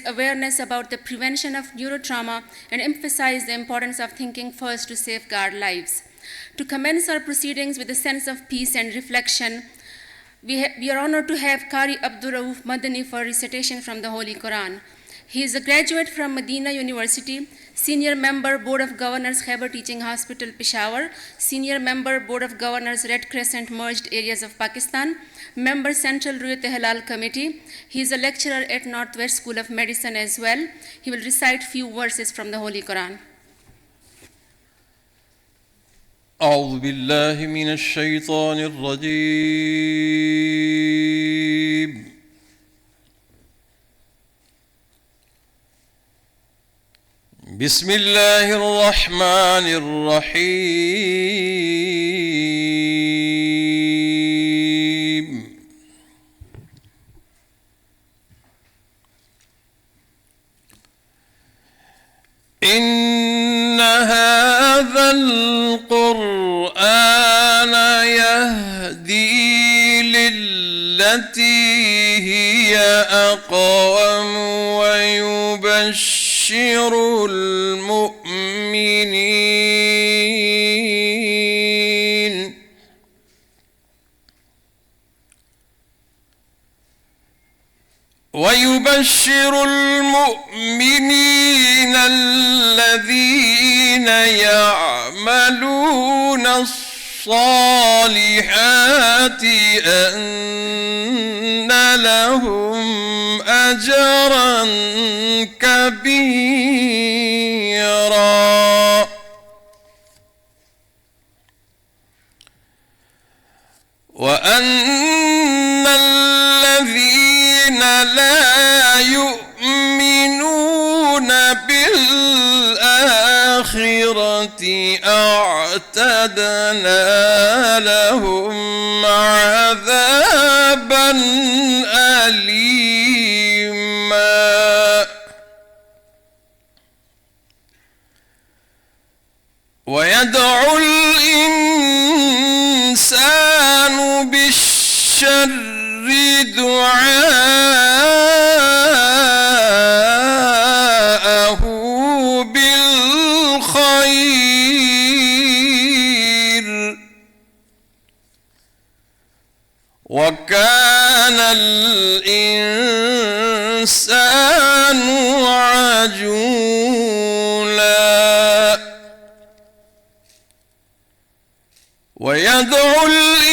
awareness about the prevention of neurotrauma and emphasize the importance of thinking first to safeguard lives. To commence our proceedings with a sense of peace and reflection, we are honored to have Qari Abdul Rauf Madani for recitation from the Holy Quran. He is a graduate from Medina University, Senior Member, Board of Governors, Khyber Teaching Hospital, Peshawar, Senior Member, Board of Governors, Red Crescent Merged Areas of Pakistan, Member, Central Ruyat Halal Committee. He is a lecturer at Northwest School of Medicine as well. He will recite few verses from the Holy Quran. أعوذ بالله من الشيطان الرجيم بسم الله الرحمن الرحيم إن هذا القرآن يهدي للتي هي أقوم ويبشر المؤمنين الذين يعملون الصالحات أن لهم أجرا كبيرا وأن الذين لا يؤمنون بالآخرة أعتدنا لهم عذابا أليما ويدعو الإنسان بالشر دعاءه بالخير وكان الإنسان عجولا ويدعو الإنسان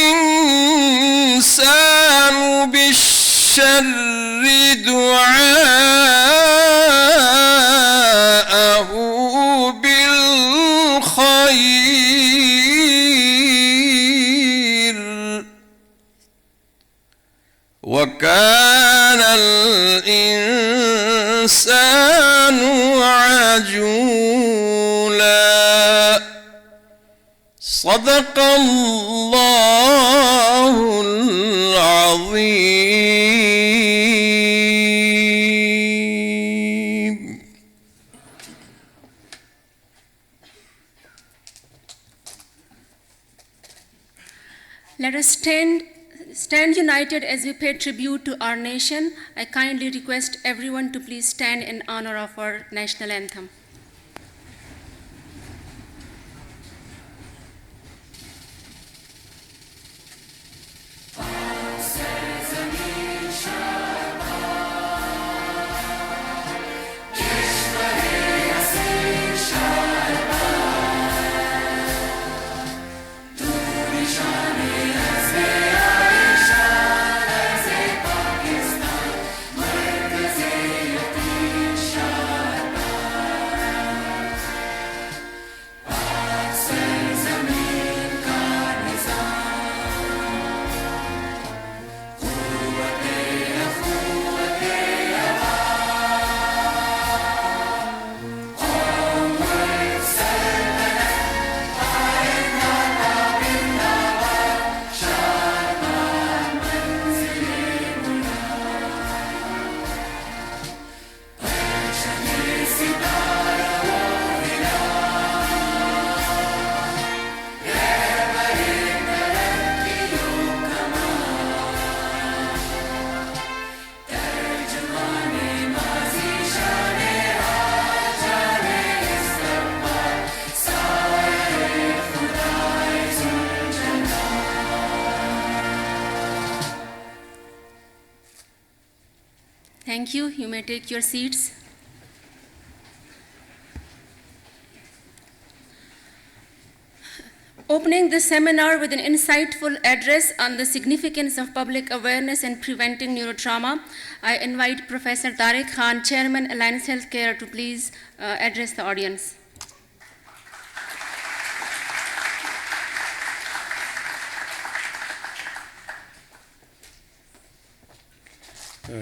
بالشر دعاءه بالخير وكان الإنسان عجولا صدق الله العظيم. Let us stand united as we pay tribute to our nation. I kindly request everyone to please stand in honor of our national anthem. Thank you. You may take your seats. Opening this seminar with an insightful address on the significance of public awareness and preventing neurotrauma, I invite Professor Tariq Khan, Chairman, Alliance Healthcare, to please address the audience.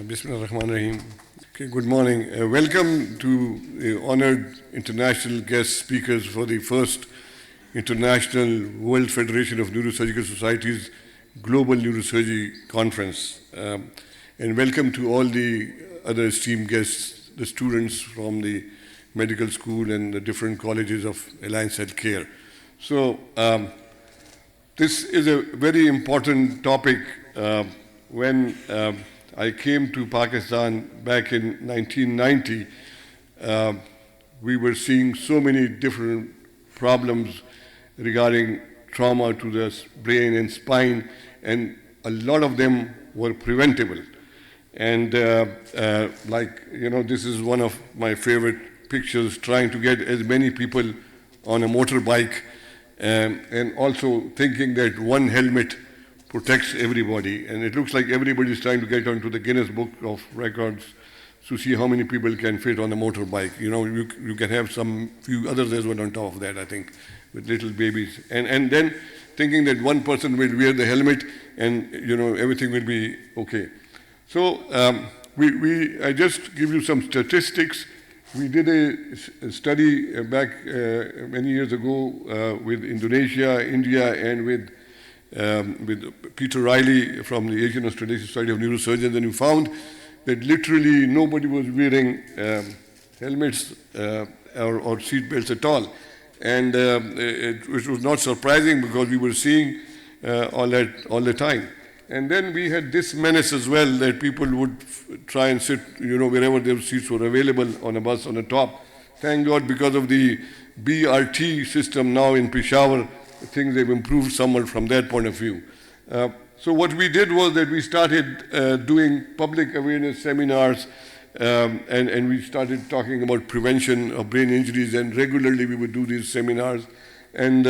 Bismillah ar-Rahman ar-Rahim. Okay, good morning. Welcome to the honored international guest speakers for the first International World Federation of Neurosurgical Societies Global Neurosurgery Conference. And welcome to all the other esteemed guests, the students from the medical school and the different colleges of Alliance Healthcare. So this is a very important topic. When I came to Pakistan back in 1990, we were seeing so many different problems regarding trauma to the brain and spine, and a lot of them were preventable. And this is one of my favorite pictures, trying to get as many people on a motorbike, and also thinking that one helmet protects everybody. And it looks like everybody is trying to get onto the Guinness Book of Records to see how many people can fit on a motorbike. You can have some few others as well on top of that, I think, with little babies. And then thinking that one person will wear the helmet and, everything will be okay. So I just give you some statistics. We did a study back many years ago with Indonesia, India, and with Peter Riley from the Asian Australasian Society of Neurosurgeons, and we found that literally nobody was wearing helmets or seat belts at all. And which was not surprising because we were seeing all the time. And then we had this menace as well, that people would try and sit, wherever their seats were available on a bus on the top. Thank God, because of the BRT system now in Peshawar, things have improved somewhat from that point of view. So what we did was that we started doing public awareness seminars, and we started talking about prevention of brain injuries, and regularly we would do these seminars. And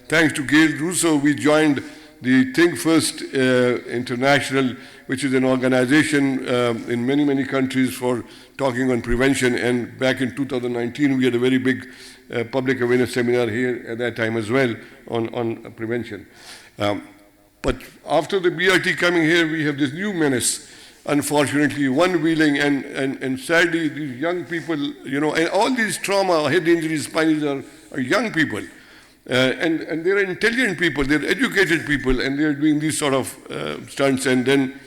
thanks to Gail Russo, we joined the Think First International, which is an organization in many, many countries for talking on prevention. And back in 2019, we had a very big public awareness seminar here at that time as well on prevention. But after the BRT coming here, we have this new menace, unfortunately, one-wheeling, and sadly, these young people, and all these trauma, head injuries, spine injuries are young people. And they're intelligent people, they're educated people, and they're doing these sort of stunts and then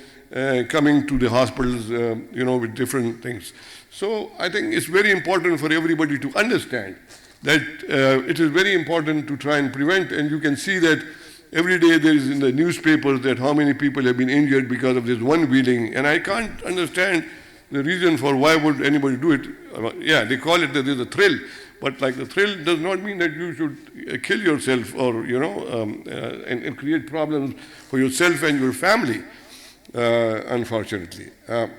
coming to the hospitals, with different things. So I think it's very important for everybody to understand that it is very important to try and prevent, and you can see that every day there is in the newspapers that how many people have been injured because of this one-wheeling, and I can't understand the reason for why would anybody do it. Yeah, they call it that there's a thrill, but like the thrill does not mean that you should kill yourself or, and create problems for yourself and your family, unfortunately. And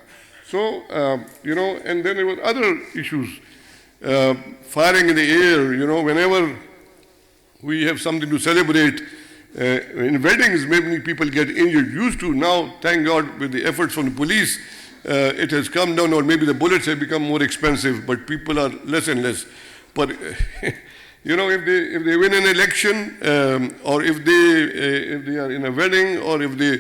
then there were other issues. Firing in the air, whenever we have something to celebrate, in weddings, many people get injured. Used to, now, thank God, with the efforts from the police, it has come down, or maybe the bullets have become more expensive, but people are less and less. But, if they win an election, or if they are in a wedding, or if they,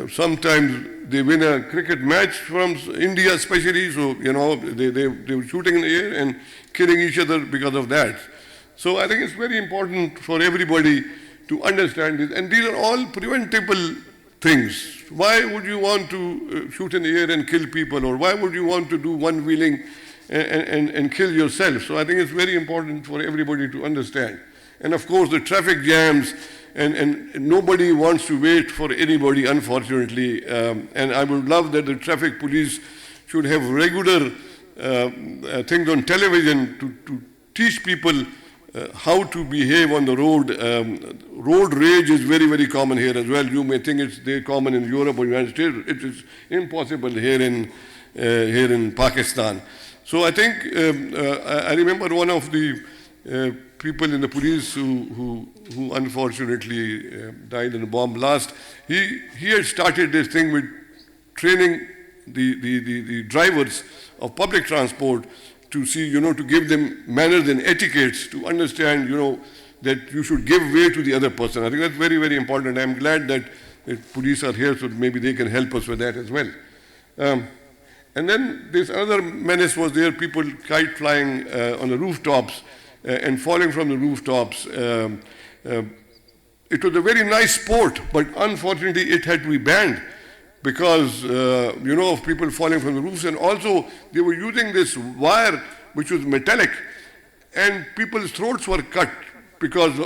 sometimes they win a cricket match from India especially, so, they were shooting in the air and killing each other because of that. So I think it's very important for everybody to understand this, and these are all preventable things. Why would you want to shoot in the air and kill people, or why would you want to do one-wheeling and kill yourself? So I think it's very important for everybody to understand. And of course the traffic jams, and nobody wants to wait for anybody, unfortunately, and I would love that the traffic police should have regular things on television to teach people how to behave on the road. Road rage is very, very common here as well. You may think it's very common in Europe or United States. It is impossible here in here in Pakistan. So I think I remember one of the people in the police who unfortunately died in a bomb blast. He had started this thing with training the drivers of public transport to see, to give them manners and etiquettes, to understand, that you should give way to the other person. I think that's very, very important. I'm glad that the police are here, so maybe they can help us with that as well. And then this other menace was there, people kite flying on the rooftops and falling from the rooftops. It was a very nice sport, but unfortunately it had to be banned because, of people falling from the roofs. And also they were using this wire which was metallic, and people's throats were cut because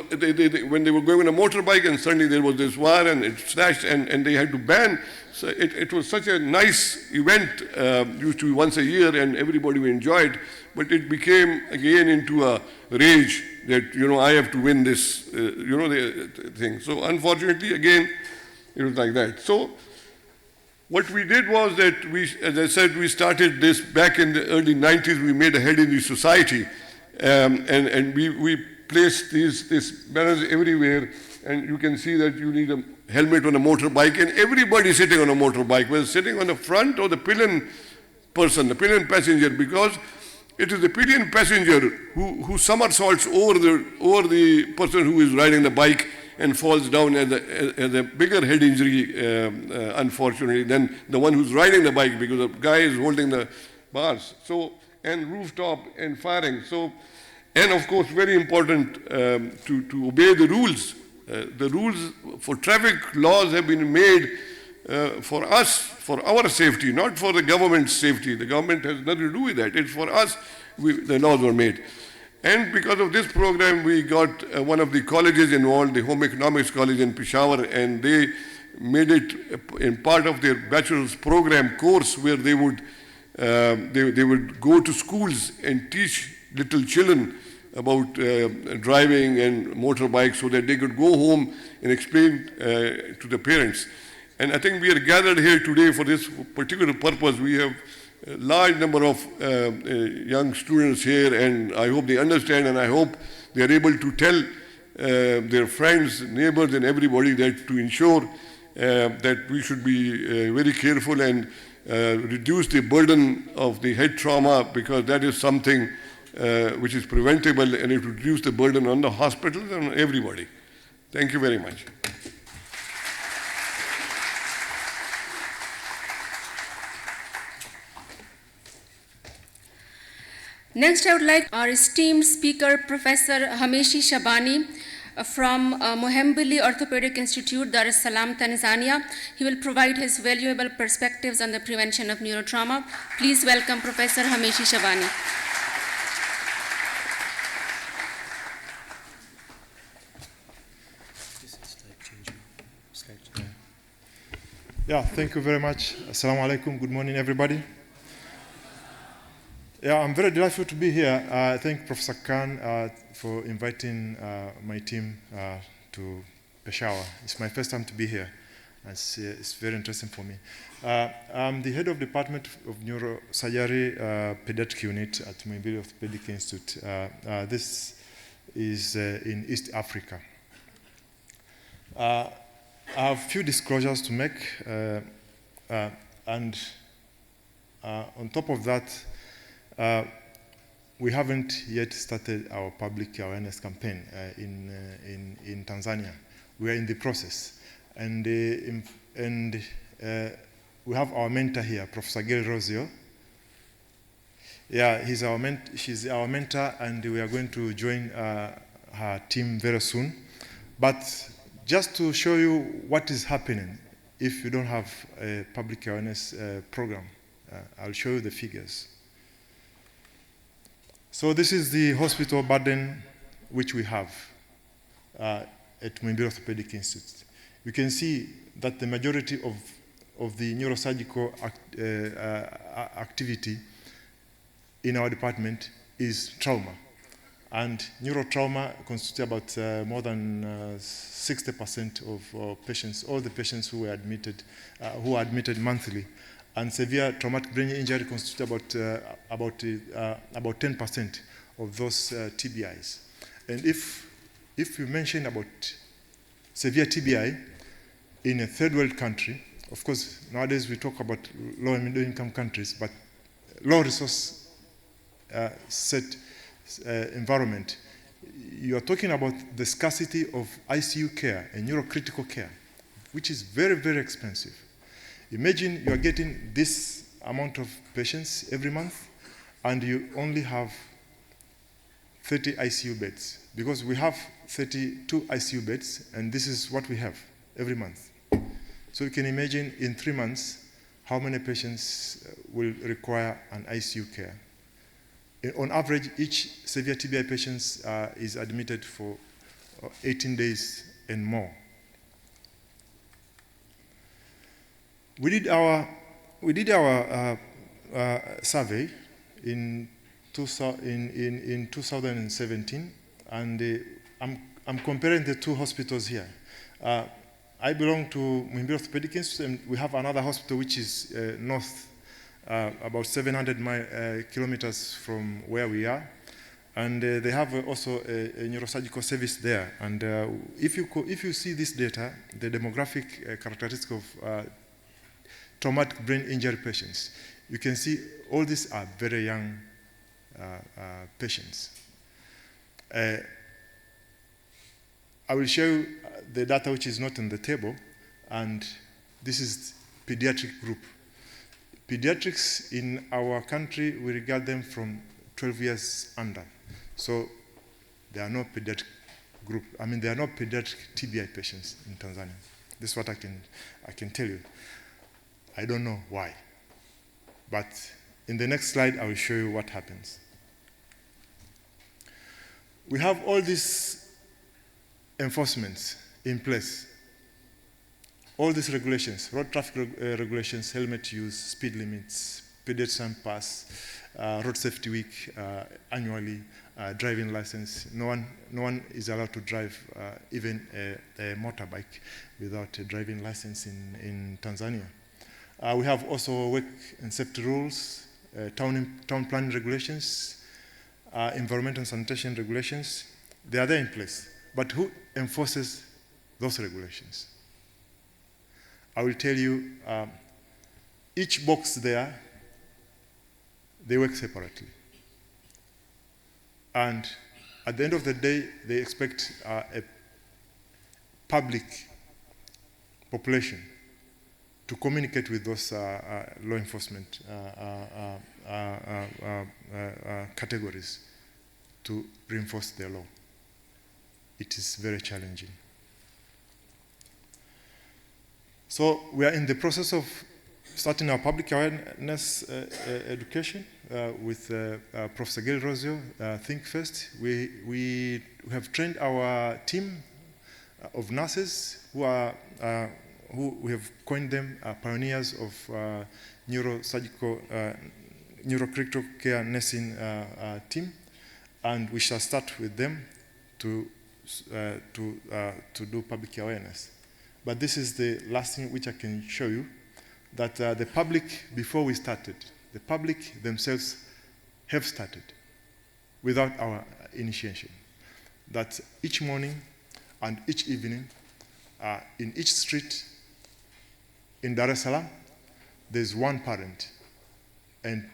when they were going on a motorbike and suddenly there was this wire and it slashed and they had to ban. So it was such a nice event, used to be once a year and everybody would enjoy it, but it became again into a rage that, I have to win this, the thing. So unfortunately, again, it was like that. So what we did was that as I said, we started this back in the early 90s. We made a head in the society, and we placed these banners everywhere, and you can see that you need a helmet on a motorbike, and everybody sitting on a motorbike, whether sitting on the front or the pillion person, the pillion passenger, because it is the pillion passenger who somersaults over the person who is riding the bike and falls down as a bigger head injury, unfortunately, than the one who's riding the bike, because the guy is holding the bars. So, and rooftop and firing. So, and of course, very important to obey the rules. The rules for traffic laws have been made for us, for our safety, not for the government's safety. The government has nothing to do with that. It's for us, the laws were made. And because of this program, we got one of the colleges involved, the Home Economics College in Peshawar, and they made it in part of their bachelor's program course where they would go to schools and teach little children about driving and motorbikes so that they could go home and explain to the parents. And I think we are gathered here today for this particular purpose. We have a large number of young students here, and I hope they understand, and I hope they are able to tell their friends, neighbors, and everybody that to ensure that we should be very careful and reduce the burden of the head trauma, because that is something which is preventable, and it will reduce the burden on the hospitals and on everybody. Thank you very much. Next, I would like our esteemed speaker, Professor Hameshi Shabani from Mohembili Orthopedic Institute, Dar es Salaam, Tanzania. He will provide his valuable perspectives on the prevention of neurotrauma. Please welcome Professor Hameshi Shabani. Yeah, thank you very much. Assalamu alaikum. Good morning, everybody. Yeah, I'm very delighted to be here. I thank Professor Khan for inviting my team to Peshawar. It's my first time to be here. It's very interesting for me. I'm the head of Department of Neurosurgery Pediatric Unit at Mohembili Orthopedic Institute. This is in East Africa. I have a few disclosures to make, and on top of that, we haven't yet started our public awareness campaign in Tanzania. We are in the process, and we have our mentor here, Professor Gail Rosio. Yeah, she's our mentor, and we are going to join her team very soon. But just to show you what is happening if you don't have a public awareness program, I'll show you the figures. So this is the hospital burden which we have at Mohembili Orthopedic Institute. You can see that the majority of the neurosurgical activity in our department is trauma. And neurotrauma constitutes about more than 60% of patients, all the patients who are admitted monthly, and severe traumatic brain injury constitute about 10% of those TBIs. And if you mention about severe TBI in a third world country, of course, nowadays we talk about low and middle income countries, but low resource set environment, you are talking about the scarcity of ICU care and neurocritical care, which is very, very expensive. Imagine you are getting this amount of patients every month, and you only have 30 ICU beds, because we have 32 ICU beds, and this is what we have every month. So you can imagine in 3 months how many patients will require an ICU care. On average, each severe TBI patient is admitted for 18 days and more. We did our survey in 2017, and I'm comparing the two hospitals here. I belong to Muhimbili Orthopedic Institute, and we have another hospital which is north, about 700 kilometers from where we are, and they have also a neurosurgical service there. And if you see this data, the demographic characteristics of traumatic brain injury patients, you can see all these are very young patients. I will show you the data which is not in the table, and this is pediatric group. Pediatrics in our country, we regard them from 12 years under. So there are no pediatric group. I mean, there are no pediatric TBI patients in Tanzania. This is what I can tell you. I don't know why. But in the next slide, I will show you what happens. We have all these enforcements in place. All these regulations, road traffic regulations, helmet use, speed limits, pedestrian pass, road safety week annually, driving license. No one is allowed to drive even a motorbike without a driving license in Tanzania. We have also work and safety rules, town planning regulations, environmental and sanitation regulations. They are there in place. But who enforces those regulations? I will tell you, each box there, they work separately. And at the end of the day, they expect a public population to communicate with those law enforcement categories to reinforce their law. It is very challenging. So we are in the process of starting our public awareness education with Professor Gail Rosio, Think First. We have trained our team of nurses who we have coined them pioneers of neurosurgical, neurocritical care nursing team, and we shall start with them to do public awareness. But this is the last thing which I can show you, that the public, before we started, the public themselves have started without our initiation. That each morning and each evening, in each street in Dar es Salaam, there's one parent and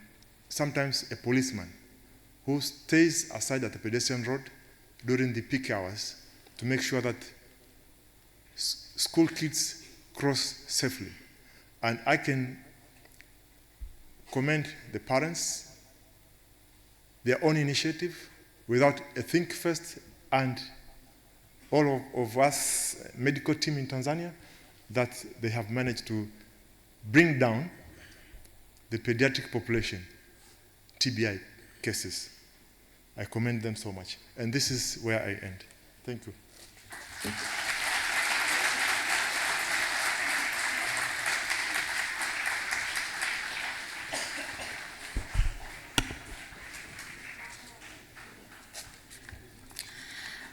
sometimes a policeman who stays aside at the pedestrian road during the peak hours to make sure that school kids cross safely. And I can commend the parents, their own initiative, without a Think First and all of us medical team in Tanzania, that they have managed to bring down the pediatric population, TBI cases. I commend them so much. And this is where I end. Thank you.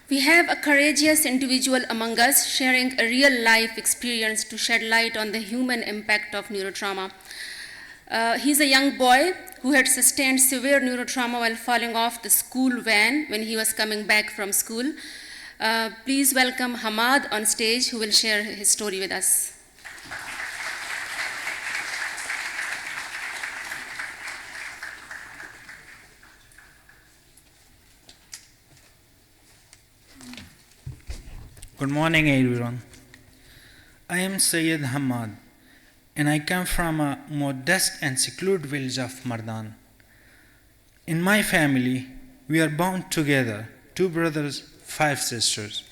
We have a courageous individual among us sharing a real-life experience to shed light on the human impact of neurotrauma. He's a young boy who had sustained severe neurotrauma while falling off the school van when he was coming back from school. Please welcome Hamad on stage, who will share his story with us. Good morning, everyone. I am Sayyid Hamad, and I come from a modest and secluded village of Mardan. In my family, we are bound together, 2 brothers, 5 sisters.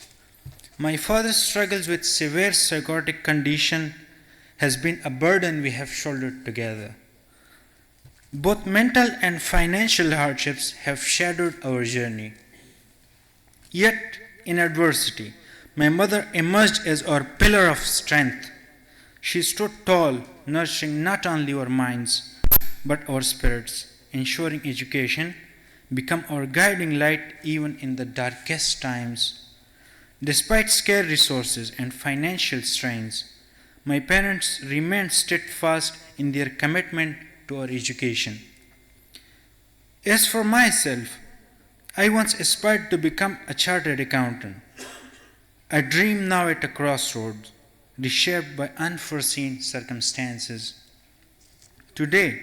My father's struggles with severe psychotic condition has been a burden we have shouldered together. Both mental and financial hardships have shadowed our journey. Yet, in adversity, my mother emerged as our pillar of strength. She stood tall, nurturing not only our minds, but our spirits, ensuring education become our guiding light even in the darkest times. Despite scarce resources and financial strains, my parents remained steadfast in their commitment to our education. As for myself, I once aspired to become a chartered accountant. A dream now at a crossroads, reshaped by unforeseen circumstances. Today,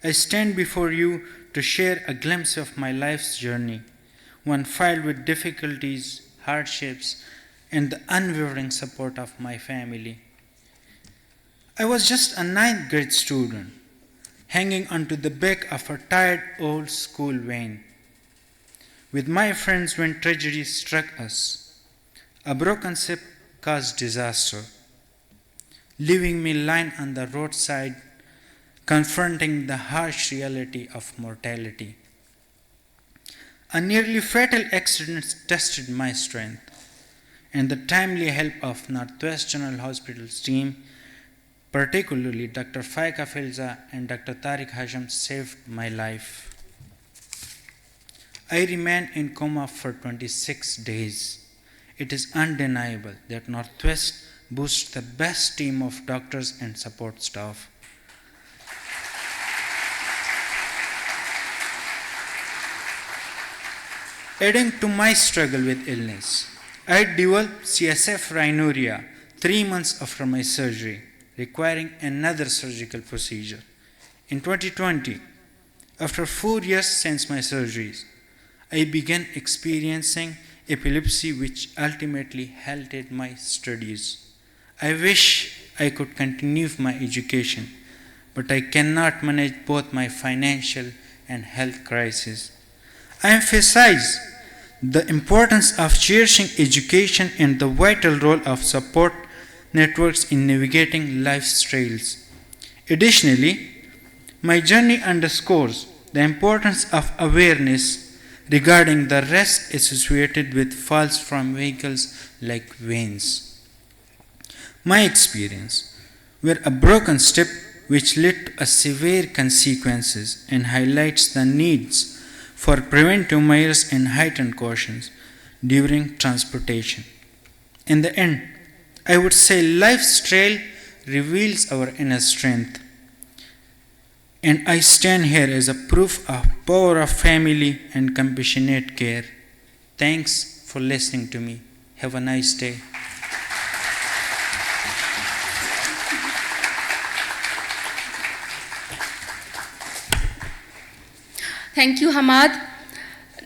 I stand before you to share a glimpse of my life's journey, one filled with difficulties, hardships, and the unwavering support of my family. I was just a 9th grade student, hanging onto the back of a tired old school van. With my friends when tragedy struck us, a broken ship caused disaster, leaving me lying on the roadside, confronting the harsh reality of mortality. A nearly fatal accident tested my strength, and the timely help of Northwest General Hospital's team, particularly Dr. Faika Filza and Dr. Tariq Hashim, saved my life. I remained in coma for 26 days. It is undeniable that Northwest boasts the best team of doctors and support staff. Adding to my struggle with illness, I developed CSF rhinorrhea 3 months after my surgery, requiring another surgical procedure. In 2020, after 4 years since my surgeries, I began experiencing epilepsy, which ultimately halted my studies. I wish I could continue my education, but I cannot manage both my financial and health crisis. I emphasize the importance of cherishing education and the vital role of support networks in navigating life's trails. Additionally, my journey underscores the importance of awareness regarding the risk associated with falls from vehicles like vans. My experience were a broken step which led to severe consequences and highlights the needs for preventive measures and heightened cautions during transportation. In the end, I would say life's trail reveals our inner strength, and I stand here as a proof of power of family and compassionate care. Thanks for listening to me. Have a nice day. Thank you, Hamad.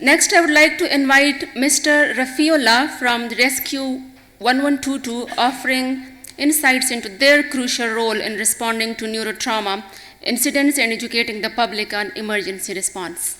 Next, I would like to invite Mr. Rafiola from the Rescue 1122, offering insights into their crucial role in responding to neurotrauma incidents and educating the public on emergency response.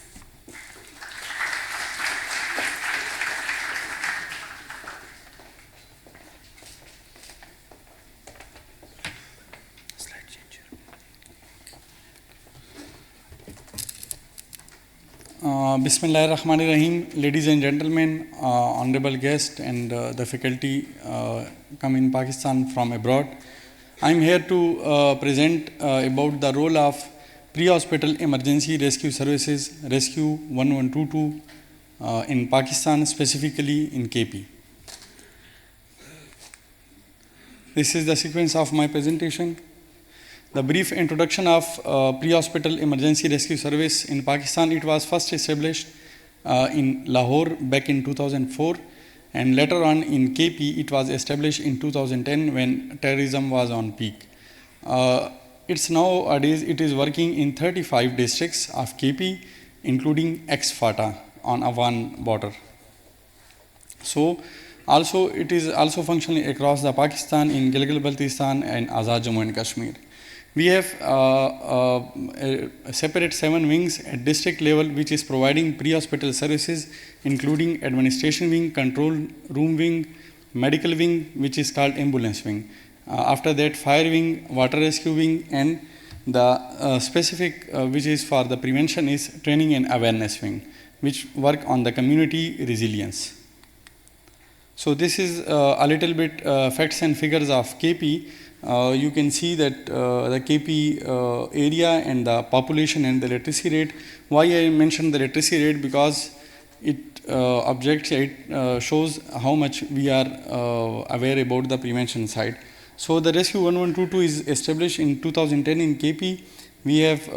Bismillahirrahmanirrahim, ladies and gentlemen, honorable guests and the faculty come in Pakistan from abroad. I am here to present about the role of pre-hospital emergency rescue services, Rescue 1122 in Pakistan, specifically in KP. This is the sequence of my presentation. The brief introduction of pre-hospital emergency rescue service in Pakistan, it was first established in Lahore back in 2004, and later on in KP it was established in 2010 when terrorism was on peak. It's nowadays it is working in 35 districts of KP, including ex-FATA on Afghan border. So also it is also functioning across the Pakistan in Gilgit-Baltistan and Azad Jammu and Kashmir. We have separate 7 wings at district level which is providing pre-hospital services, including administration wing, control room wing, medical wing, which is called ambulance wing. After that, fire wing, water rescue wing, and the specific which is for the prevention is training and awareness wing, which work on the community resilience. So this is a little bit facts and figures of KP. You can see that the KP area and the population and the literacy rate. Why I mentioned the literacy rate? Because it shows how much we are aware about the prevention side. So the Rescue 1122 is established in 2010 in KP. We have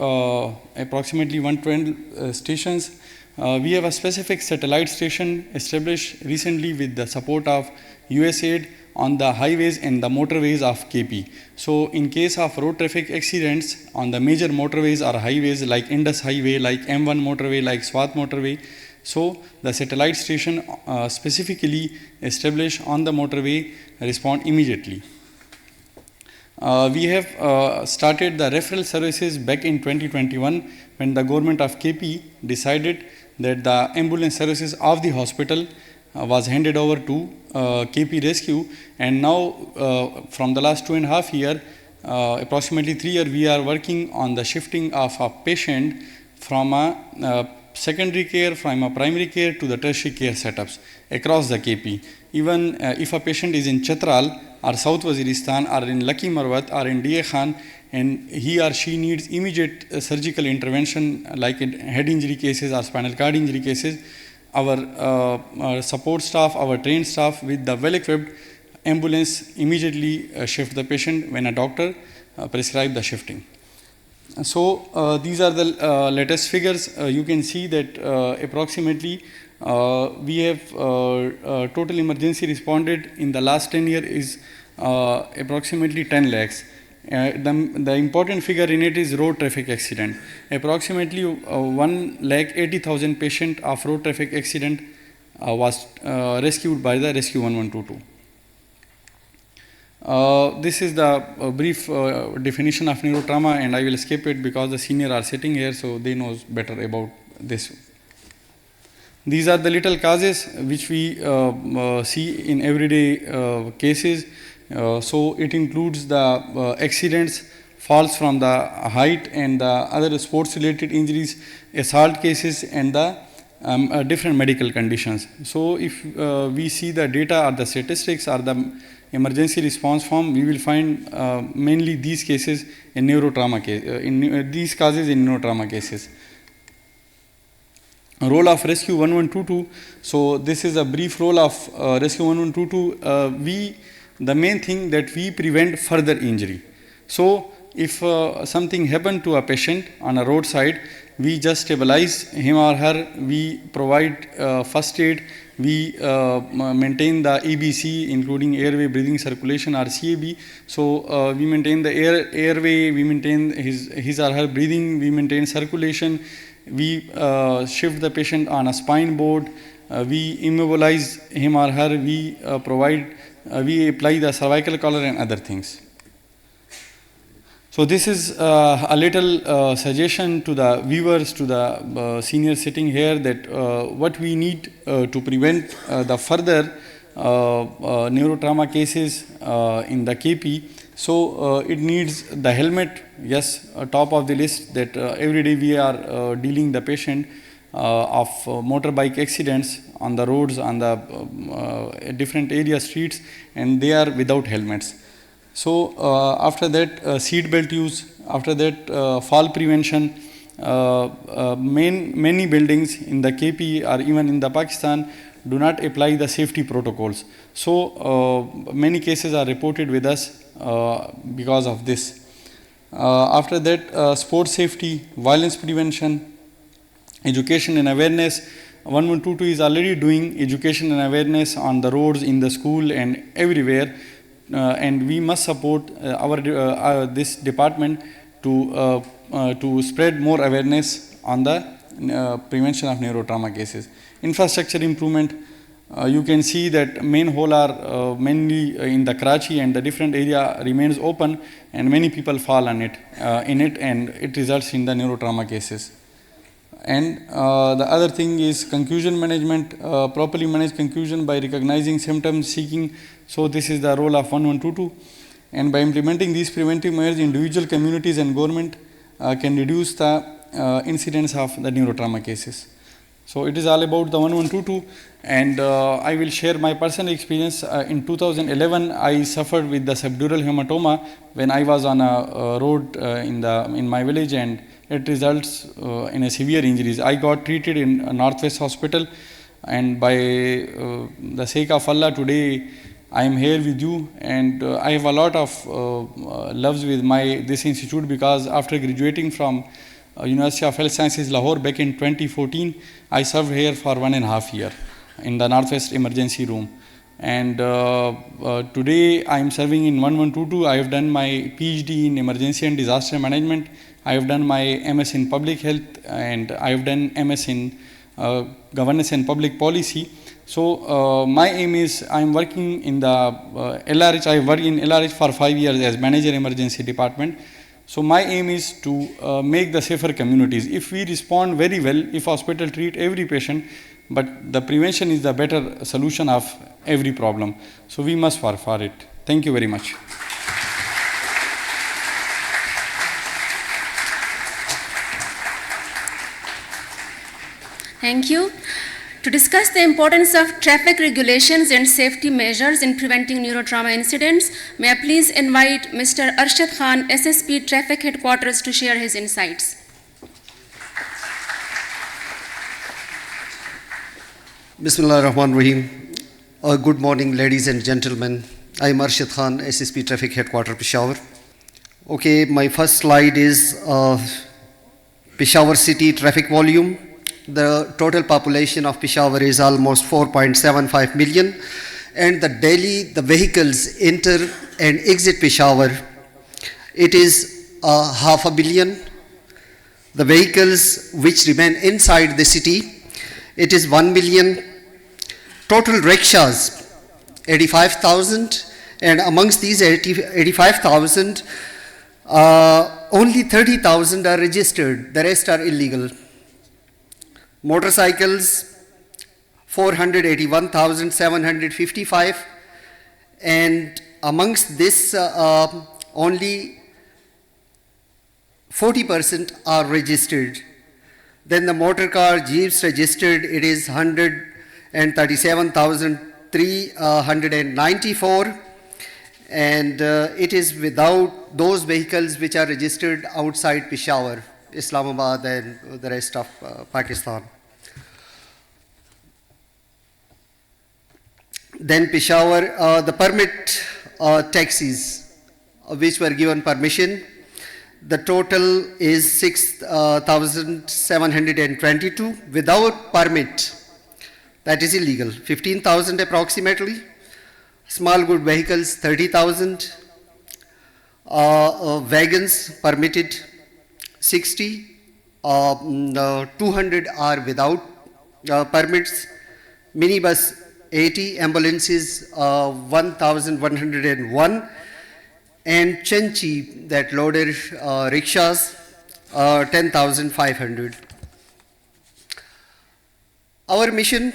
approximately 112 stations. We have a specific satellite station established recently with the support of USAID on the highways and the motorways of KP. So in case of road traffic accidents on the major motorways or highways like Indus Highway, like M1 motorway, like Swat motorway, so the satellite station specifically established on the motorway respond immediately. We have started the referral services back in 2021 when the government of KP decided that the ambulance services of the hospital was handed over to KP Rescue, and now from the last 2.5 years, approximately 3 years, we are working on the shifting of a patient from a secondary care, from a primary care to the tertiary care setups across the KP. Even if a patient is in Chatral or South Waziristan or in Lucky Marwat or in DA Khan and he or she needs immediate surgical intervention like in head injury cases or spinal cord injury cases, our support staff, our trained staff with the well-equipped ambulance immediately shift the patient when a doctor prescribe the shifting. So these are the latest figures. You can see that approximately we have total emergency responded in the last 10 years is approximately 10 lakhs. The important figure in it is road traffic accident. Approximately 1,80,000 patients of road traffic accident was rescued by the Rescue 1122. This is the brief definition of neurotrauma, and I will skip it because the senior are sitting here, so they know better about this. These are the little causes which we see in everyday cases. So it includes the accidents, falls from the height and the other sports related injuries, assault cases, and the different medical conditions. So if we see the data or the statistics or the emergency response form, we will find mainly these cases in neurotrauma these causes in neurotrauma cases. Role of Rescue 1122. So this is a brief role of Rescue 1122. The main thing that we prevent further injury. So if something happened to a patient on a roadside, we just stabilize him or her, we provide first aid, we maintain the ABC including airway, breathing, circulation or CAB. So we maintain the airway, we maintain his or her breathing, we maintain circulation, we shift the patient on a spine board, we immobilize him or her, we we apply the cervical collar and other things. So this is a little suggestion to the viewers, to the seniors sitting here, that what we need to prevent the further neurotrauma cases in the KP. So it needs the helmet, yes, top of the list, that every day we are dealing the patient of motorbike accidents on the roads, on the different area streets, and they are without helmets. So after that, seat belt use, after that fall prevention. Many buildings in the KP or even in the Pakistan do not apply the safety protocols. So many cases are reported with us because of this. After that, sports safety, violence prevention, education and awareness. 1122 is already doing education and awareness on the roads, in the school and everywhere, and we must support this department to spread more awareness on the prevention of neurotrauma cases. Infrastructure improvement. You can see that main hole are mainly in the Karachi, and the different area remains open and many people fall on it, and it results in the neurotrauma cases. And the other thing is concussion management, properly manage concussion by recognizing symptoms, seeking. So this is the role of 1122. And by implementing these preventive measures, individual communities and government can reduce the incidence of the neurotrauma cases. So it is all about the 1122, and I will share my personal experience. In 2011, I suffered with the subdural hematoma when I was on a road in my village, and it results in a severe injuries. I got treated in a Northwest Hospital, and by the sake of Allah, today I am here with you, and I have a lot of loves with this institute, because after graduating from University of Health Sciences Lahore back in 2014, I served here for 1.5 years in the Northwest Emergency Room. And today I am serving in 1122. I have done my PhD in Emergency and Disaster Management. I have done my MS in Public Health, and I have done MS in Governance and Public Policy. So my aim is, I am working in the LRH. I work in LRH for 5 years as Manager Emergency Department. So my aim is to make the safer communities. If we respond very well, if hospital treat every patient, but the prevention is the better solution of every problem. So we must fight for it. Thank you very much. Thank you. To discuss the importance of traffic regulations and safety measures in preventing neurotrauma incidents, may I please invite Mr. Arshad Khan, SSP Traffic Headquarters, to share his insights. Bismillah ar-Rahman Rahim. Good morning, ladies and gentlemen. I am Arshad Khan, SSP Traffic Headquarters, Peshawar. Okay, my first slide is Peshawar City traffic volume. The total population of Peshawar is almost 4.75 million, and the vehicles enter and exit Peshawar, it is 500 million. The vehicles which remain inside the city, it is 1 million. Total rickshaws, 85,000, and amongst these 85,000, only 30,000 are registered, the rest are illegal. Motorcycles, 481,755, and amongst this only 40% are registered. Then the motor car, jeeps registered, it is 137,394, and it is without those vehicles which are registered outside Peshawar, Islamabad and the rest of Pakistan. Then Peshawar, the permit taxis which were given permission, the total is 6,722. Without permit, that is illegal, 15,000 approximately. Small good vehicles, 30,000. Wagons permitted, 60. 200 are without permits. Minibus, 80, ambulances 1,101, and Chanchi, that loaded rickshaws 10,500. Our mission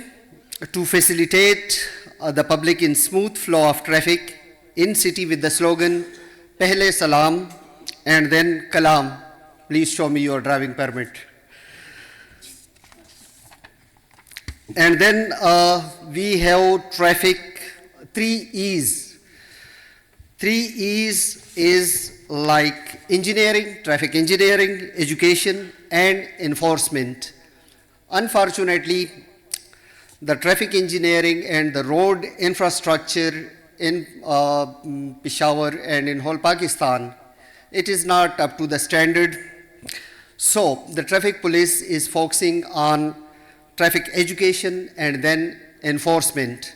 to facilitate the public in smooth flow of traffic in city with the slogan Pehle Salam and then Kalam, please show me your driving permit. And then we have traffic 3 E's. 3 E's is like engineering, traffic engineering, education, and enforcement. Unfortunately, the traffic engineering and the road infrastructure in Peshawar and in whole Pakistan it is not up to the standard. So the traffic police is focusing on traffic education and then enforcement.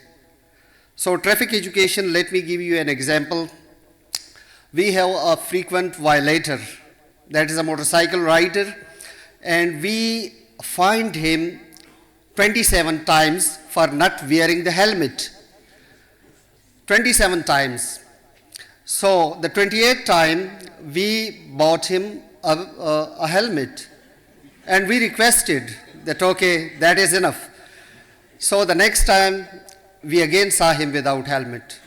So traffic education, let me give you an example. We have a frequent violator, that is a motorcycle rider, and we fined him 27 times for not wearing the helmet. 27 times. So the 28th time, we bought him a helmet, and we requested that, okay, that is enough. So the next time, we again saw him without helmet.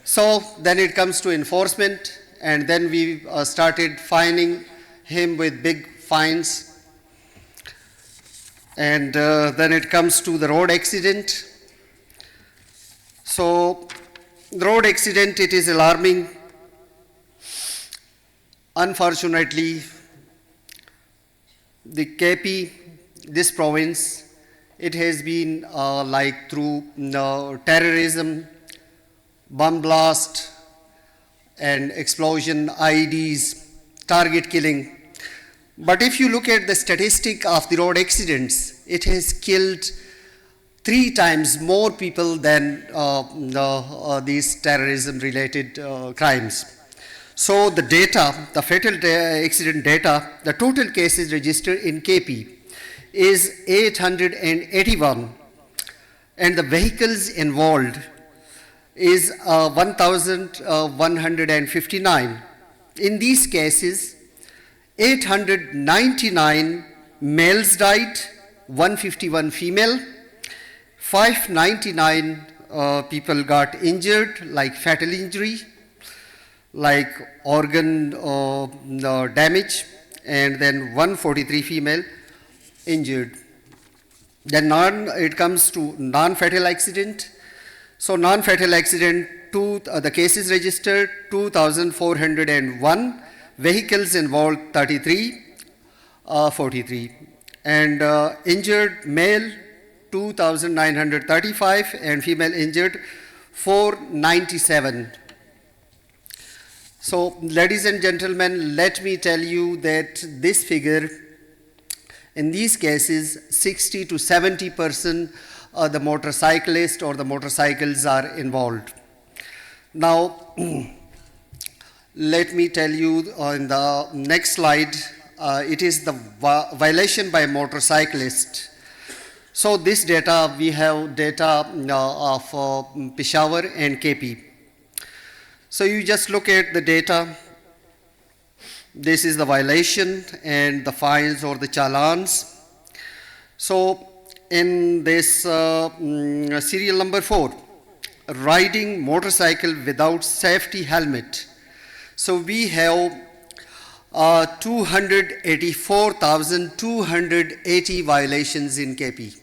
So then it comes to enforcement, and then we started fining him with big fines. And then it comes to the road accident. So the road accident, it is alarming. Unfortunately, the KP, this province, it has been like through terrorism, bomb blast, and explosion, IEDs, target killing. But if you look at the statistic of the road accidents, it has killed 3 times more people than these terrorism-related crimes. So the data, the fatal accident data, the total cases registered in KP is 881, and the vehicles involved is 1,159. In these cases, 899 males died, 151 female, 599 people got injured, like fatal injury, like organ damage, and then 143 female injured. Then it comes to non-fatal accident. So non-fatal accident, the cases registered 2,401, vehicles involved 43, and injured male 2,935, and female injured 497. So ladies and gentlemen, let me tell you that this figure, in these cases, 60 to 70% the motorcyclists or the motorcycles are involved. Now, let me tell you in the next slide, it is the violation by motorcyclist. So this data, we have data of Peshawar and KP. So you just look at the data. This is the violation and the fines or the challans. So in this serial number 4, riding motorcycle without safety helmet. So we have 284,280 violations in KP,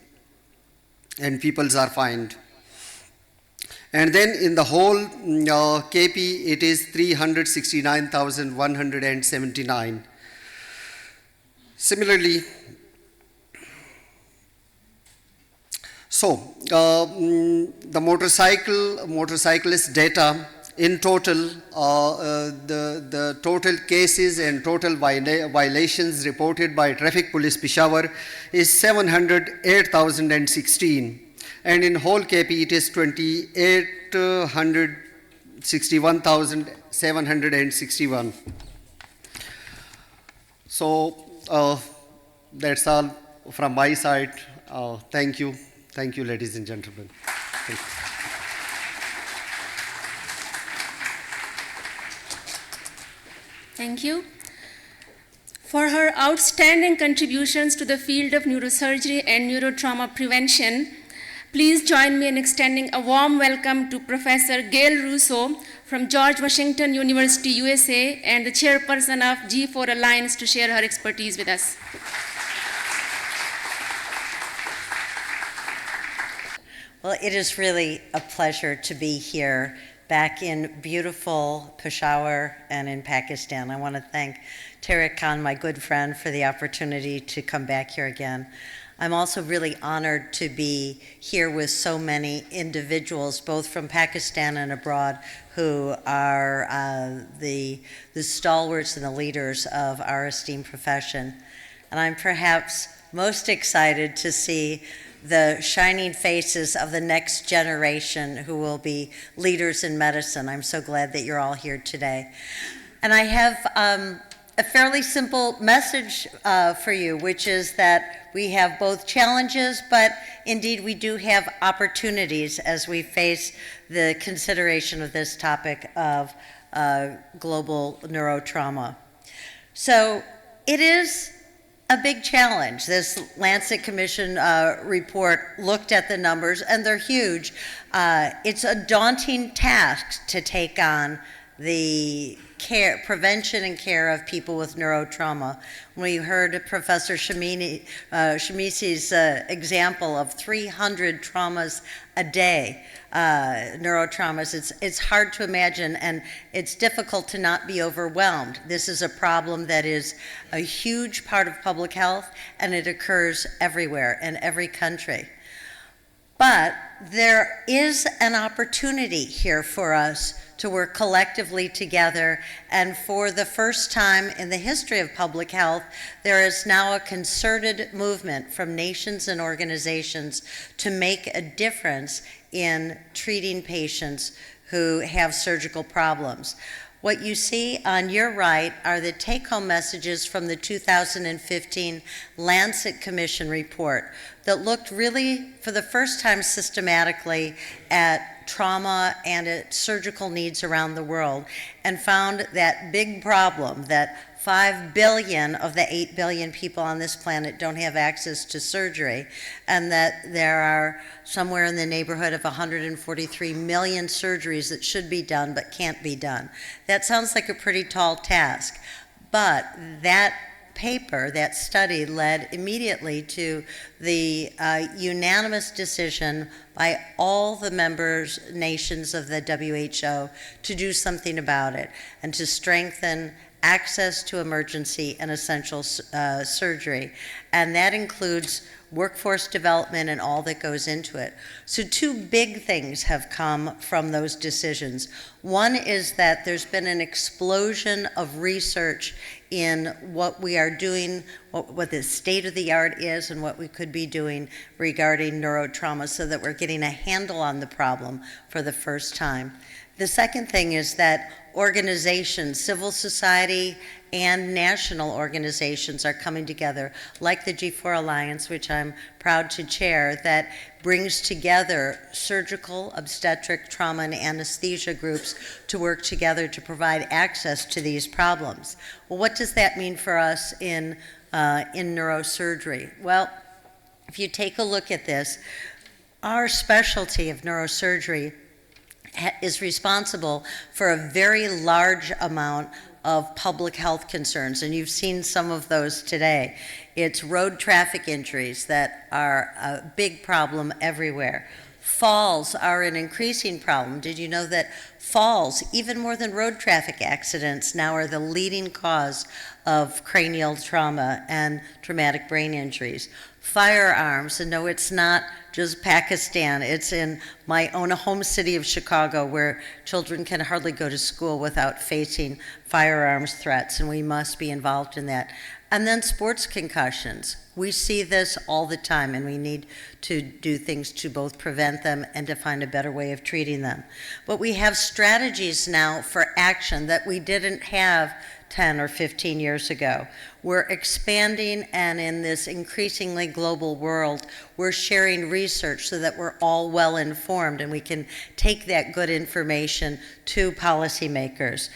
and peoples are fined. And then in the whole KP, it is 369,179. Similarly, so the motorcyclist data in total, the total cases and total violations reported by Traffic Police Peshawar is 708,016. And in whole KP, it is 2,861,761. So that's all from my side. Thank you. Thank you, ladies and gentlemen. Thank you. Thank you. For her outstanding contributions to the field of neurosurgery and neurotrauma prevention, please join me in extending a warm welcome to Professor Gail Russo from George Washington University, USA, and the chairperson of G4 Alliance to share her expertise with us. Well, it is really a pleasure to be here back in beautiful Peshawar and in Pakistan. I want to thank Tariq Khan, my good friend, for the opportunity to come back here again. I'm also really honored to be here with so many individuals, both from Pakistan and abroad, who are the stalwarts and the leaders of our esteemed profession. And I'm perhaps most excited to see the shining faces of the next generation who will be leaders in medicine. I'm so glad that you're all here today. And I have a fairly simple message for you, which is that we have both challenges, but indeed we do have opportunities as we face the consideration of this topic of global neurotrauma. So it is a big challenge. This Lancet Commission report looked at the numbers, and they're huge. It's a daunting task to take on the prevention and care of people with neurotrauma. We heard Professor Shamisi's example of 300 traumas a day, neurotraumas. It's hard to imagine, and it's difficult to not be overwhelmed. This is a problem that is a huge part of public health, and it occurs everywhere in every country. But there is an opportunity here for us to work collectively together, and for the first time in the history of public health, there is now a concerted movement from nations and organizations to make a difference in treating patients who have surgical problems. What you see on your right are the take-home messages from the 2015 Lancet Commission report that looked really, for the first time systematically, at trauma and at surgical needs around the world, and found that big problem that 5 billion of the 8 billion people on this planet don't have access to surgery, and that there are somewhere in the neighborhood of 143 million surgeries that should be done but can't be done. That sounds like a pretty tall task, but that paper, that study, led immediately to the unanimous decision by all the members nations of the WHO to do something about it and to strengthen access to emergency and essential surgery. And that includes workforce development and all that goes into it. So two big things have come from those decisions. One is that there's been an explosion of research in what we are doing, what the state of the art is, and what we could be doing regarding neurotrauma, so that we're getting a handle on the problem for the first time. The second thing is that organizations, civil society and national organizations are coming together, like the G4 Alliance, which I'm proud to chair, that brings together surgical, obstetric, trauma, and anesthesia groups to work together to provide access to these problems. Well, what does that mean for us in neurosurgery? Well, if you take a look at this, our specialty of neurosurgery is responsible for a very large amount of public health concerns, and you've seen some of those today. It's road traffic injuries that are a big problem everywhere. Falls are an increasing problem. Did you know that falls, even more than road traffic accidents, now are the leading cause of cranial trauma and traumatic brain injuries? Firearms, and no, it's not just Pakistan. It's in my own home city of Chicago, where children can hardly go to school without facing firearms threats, and we must be involved in that. And then sports concussions. We see this all the time, and we need to do things to both prevent them and to find a better way of treating them. But we have strategies now for action that we didn't have 10 or 15 years ago. We're expanding, and in this increasingly global world, we're sharing research so that we're all well informed and we can take that good information to policymakers.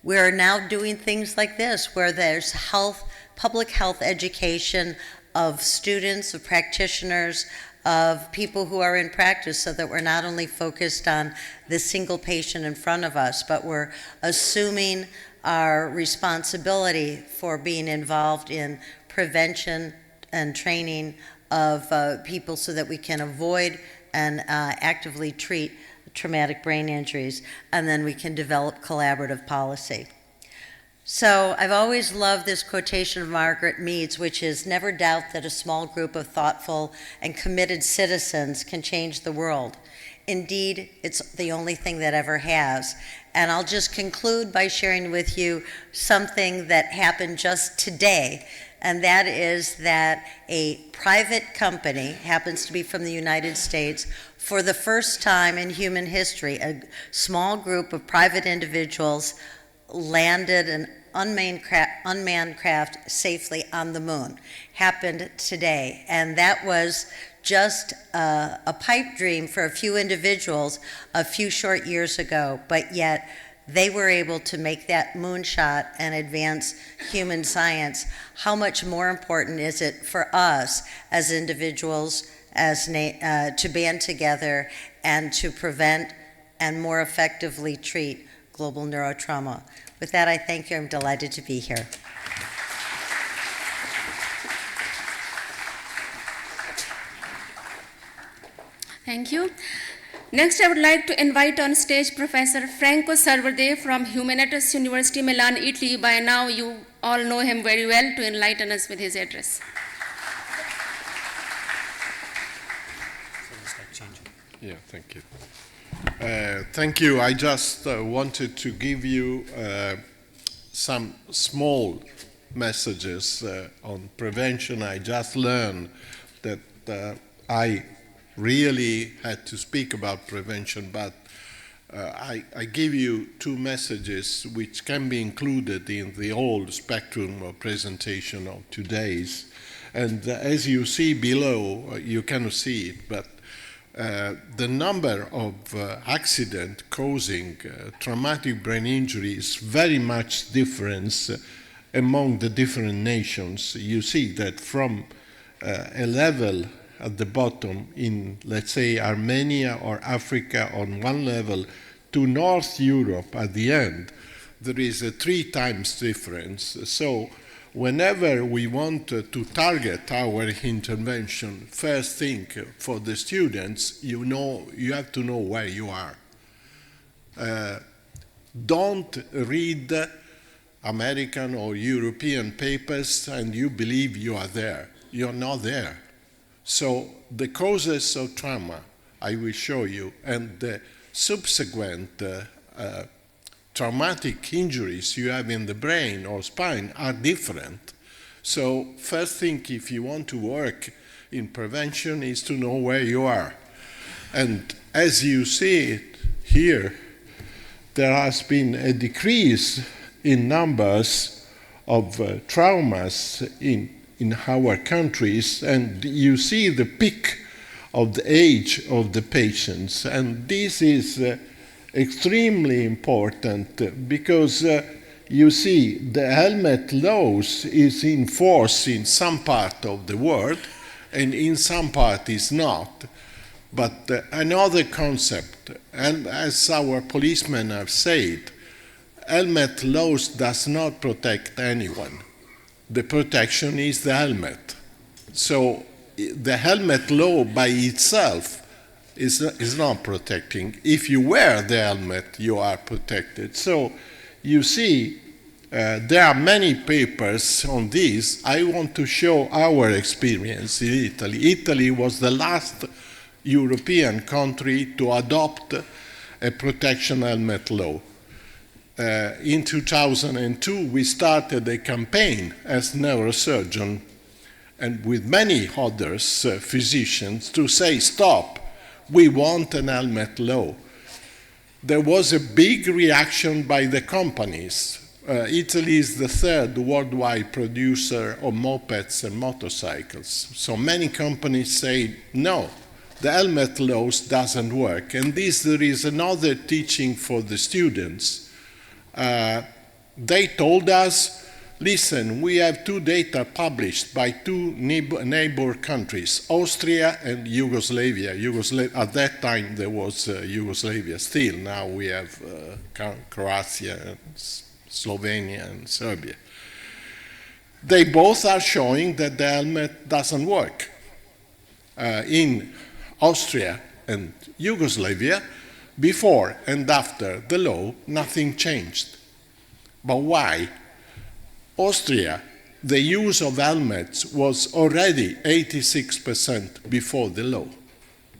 We're now doing things like this, where there's public health education of students, of practitioners, of people who are in practice, so that we're not only focused on the single patient in front of us, but we're assuming our responsibility for being involved in prevention and training of people so that we can avoid and actively treat traumatic brain injuries, and then we can develop collaborative policy. So I've always loved this quotation of Margaret Mead's, which is, "Never doubt that a small group of thoughtful and committed citizens can change the world. Indeed, it's the only thing that ever has." And I'll just conclude by sharing with you something that happened just today, and that is that a private company, happens to be from the United States, for the first time in human history, a small group of private individuals landed an unmanned craft safely on the moon. Happened today, and that was just a pipe dream for a few individuals a few short years ago, but yet they were able to make that moonshot and advance human science. How much more important is it for us as individuals to band together and to prevent and more effectively treat global neurotrauma? With that, I thank you. I'm delighted to be here. Thank you. Next, I would like to invite on stage Professor Franco Sarvade from Humanitas University, Milan, Italy. By now, you all know him very well, to enlighten us with his address. Yeah, thank you. Thank you. I just wanted to give you some small messages on prevention. I just learned that I really had to speak about prevention, but I give you two messages which can be included in the whole spectrum of presentation of today's. And as you see below, you cannot see it, but the number of accidents causing traumatic brain injury is very much different among the different nations. You see that from a level at the bottom in, let's say, Armenia or Africa on one level to North Europe at the end, there is a 3 times difference. So whenever we want to target our intervention, first thing for the students, you have to know where you are. Don't read American or European papers and you believe you are there. You're not there. So the causes of trauma, I will show you, and the subsequent traumatic injuries you have in the brain or spine are different. So first thing, if you want to work in prevention, is to know where you are. And as you see it here, there has been a decrease in numbers of traumas in our countries, and you see the peak of the age of the patients. And this is extremely important because you see the helmet laws is in force in some part of the world and in some part is not. But another concept, and as our policemen have said, helmet laws does not protect anyone. The protection is the helmet. So the helmet law by itself is not protecting. If you wear the helmet, you are protected. So you see, there are many papers on this. I want to show our experience in Italy. Italy was the last European country to adopt a protection helmet law. In 2002, we started a campaign as neurosurgeon and with many others, physicians, to say, stop, we want an helmet law. There was a big reaction by the companies. Italy is the 3rd worldwide producer of mopeds and motorcycles. So many companies say, no, the helmet laws doesn't work. And there is another teaching for the students. They told us, listen, we have 2 data published by 2 neighbor countries, Austria and Yugoslavia. At that time there was Yugoslavia still. Now we have Croatia, Slovenia and Serbia. They both are showing that the helmet doesn't work. In Austria and Yugoslavia, before and after the law, nothing changed. But why? Austria, the use of helmets was already 86% before the law.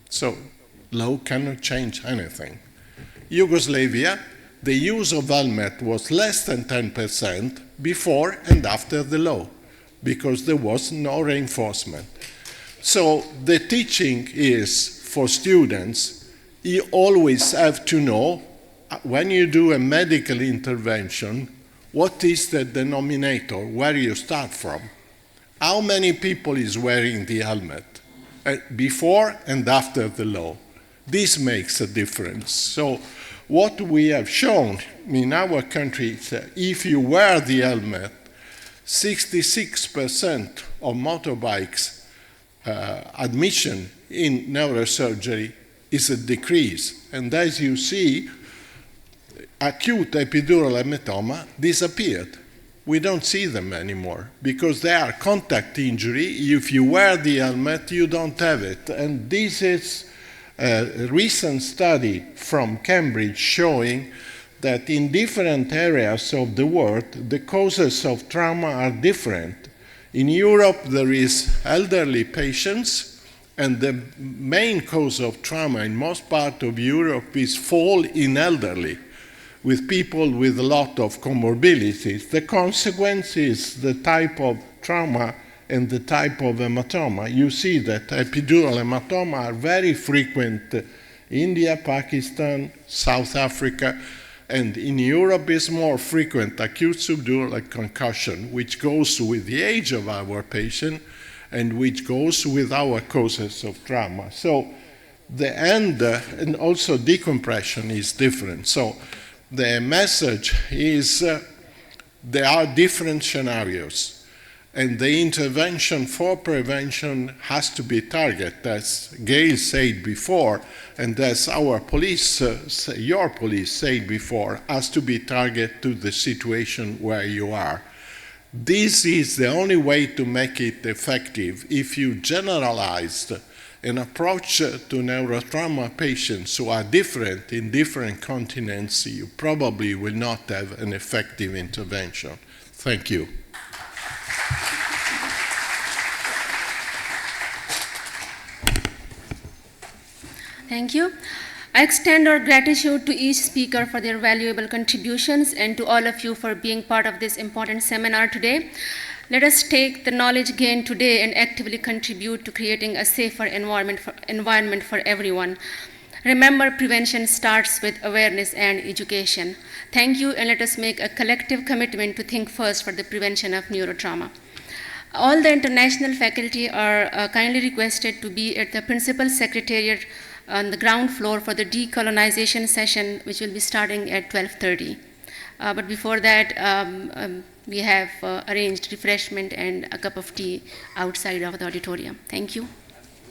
So law cannot change anything. Yugoslavia, the use of helmet was less than 10% before and after the law, because there was no reinforcement. So the teaching is for students, you always have to know, when you do a medical intervention, what is the denominator, where you start from. How many people is wearing the helmet before and after the law? This makes a difference. So what we have shown in our country is that if you wear the helmet, 66% of motorbikes admission in neurosurgery is a decrease. And as you see, acute epidural hematoma disappeared. We don't see them anymore because they are contact injury. If you wear the helmet, you don't have it. And this is a recent study from Cambridge showing that in different areas of the world, the causes of trauma are different. In Europe, there is elderly patients, and the main cause of trauma in most parts of Europe is fall in elderly, with people with a lot of comorbidities. The consequence is the type of trauma and the type of hematoma. You see that epidural hematoma are very frequent in India, Pakistan, South Africa, and in Europe is more frequent acute subdural concussion, which goes with the age of our patient and which goes with our causes of trauma. So the end and also decompression is different. So the message is there are different scenarios, and the intervention for prevention has to be targeted, as Gail said before, and as our police, your police said before, has to be targeted to the situation where you are. This is the only way to make it effective. If you generalized an approach to neurotrauma patients who are different in different continents, you probably will not have an effective intervention. Thank you. Thank you. I extend our gratitude to each speaker for their valuable contributions and to all of you for being part of this important seminar today. Let us take the knowledge gained today and actively contribute to creating a safer environment for everyone. Remember, prevention starts with awareness and education. Thank you, and let us make a collective commitment to think first for the prevention of neurotrauma. All the international faculty are kindly requested to be at the Principal Secretariat on the ground floor for the decolonization session, which will be starting at 12:30. But before that, we have arranged refreshment and a cup of tea outside of the auditorium. Thank you.